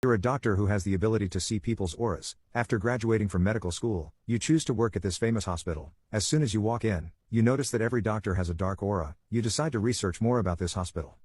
You're a doctor who has the ability to see people's auras. After graduating from medical school, you choose to work at this famous hospital. As soon as you walk in, you notice that every doctor has a dark aura. You decide to research more about this hospital.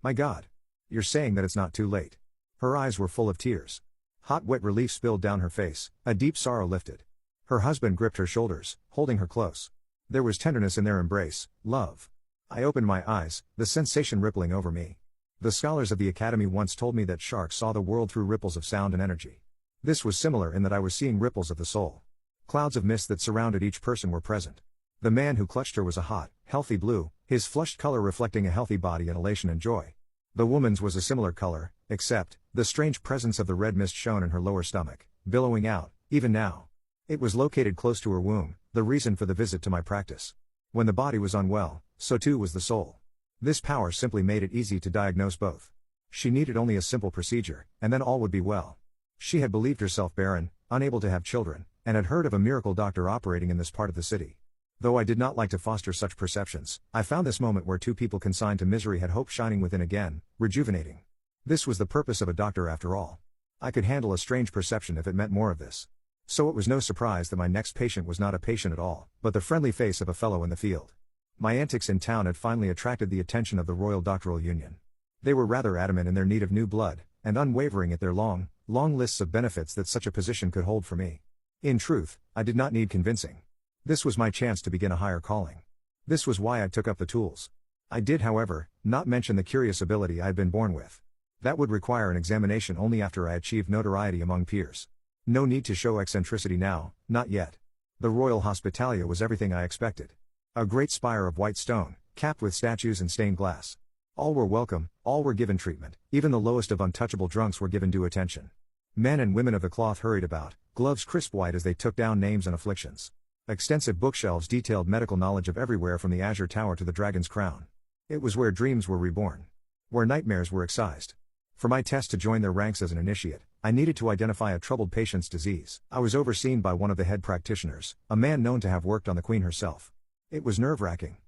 My God. You're saying that it's not too late. Her eyes were full of tears. Hot wet relief spilled down her face, a deep sorrow lifted. Her husband gripped her shoulders, holding her close. There was tenderness in their embrace, love. I opened my eyes, the sensation rippling over me. The scholars of the academy once told me that sharks saw the world through ripples of sound and energy. This was similar in that I was seeing ripples of the soul. Clouds of mist that surrounded each person were present. The man who clutched her was a hot, healthy blue, his flushed color reflecting a healthy body and elation and joy. The woman's was a similar color, except, the strange presence of the red mist shone in her lower stomach, billowing out, even now. It was located close to her womb, the reason for the visit to my practice. When the body was unwell, so too was the soul. This power simply made it easy to diagnose both. She needed only a simple procedure, and then all would be well. She had believed herself barren, unable to have children, and had heard of a miracle doctor operating in this part of the city. Though I did not like to foster such perceptions, I found this moment where two people consigned to misery had hope shining within again, rejuvenating. This was the purpose of a doctor after all. I could handle a strange perception if it meant more of this. So it was no surprise that my next patient was not a patient at all, but the friendly face of a fellow in the field. My antics in town had finally attracted the attention of the Royal Doctoral Union. They were rather adamant in their need of new blood, and unwavering at their long lists of benefits that such a position could hold for me. In truth, I did not need convincing. This was my chance to begin a higher calling. This was why I took up the tools. I did, however, not mention the curious ability I had been born with. That would require an examination only after I achieved notoriety among peers. No need to show eccentricity now, not yet. The Royal Hospitalia was everything I expected. A great spire of white stone, capped with statues and stained glass. All were welcome, all were given treatment, even the lowest of untouchable drunks were given due attention. Men and women of the cloth hurried about, gloves crisp white as they took down names and afflictions. Extensive bookshelves detailed medical knowledge of everywhere from the Azure Tower to the Dragon's Crown. It was where dreams were reborn. Where nightmares were excised. For my test to join their ranks as an initiate, I needed to identify a troubled patient's disease. I was overseen by one of the head practitioners, a man known to have worked on the Queen herself. It was nerve-wracking.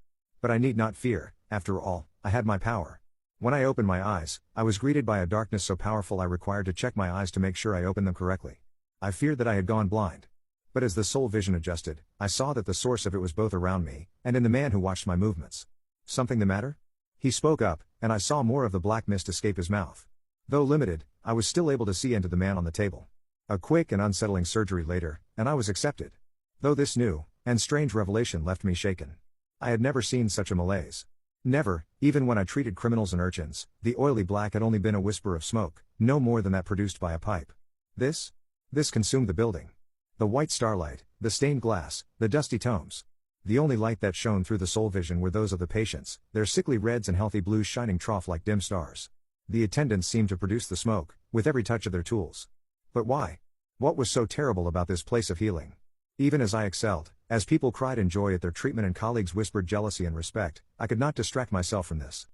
But I need not fear, after all, I had my power. When I opened my eyes, I was greeted by a darkness so powerful I required to check my eyes to make sure I opened them correctly. I feared that I had gone blind. But as the soul vision adjusted, I saw that the source of it was both around me, and in the man who watched my movements. Something the matter? He spoke up, and I saw more of the black mist escape his mouth. Though limited, I was still able to see into the man on the table. A quick and unsettling surgery later, and I was accepted. Though this new and strange revelation left me shaken. I had never seen such a malaise. Never, even when I treated criminals and urchins, the oily black had only been a whisper of smoke, no more than that produced by a pipe. This consumed the building. The white starlight, the stained glass, the dusty tomes. The only light that shone through the soul vision were those of the patients, their sickly reds and healthy blues shining trough like dim stars. The attendants seemed to produce the smoke, with every touch of their tools. But why? What was so terrible about this place of healing? Even as I excelled, as people cried in joy at their treatment and colleagues whispered jealousy and respect, I could not distract myself from this.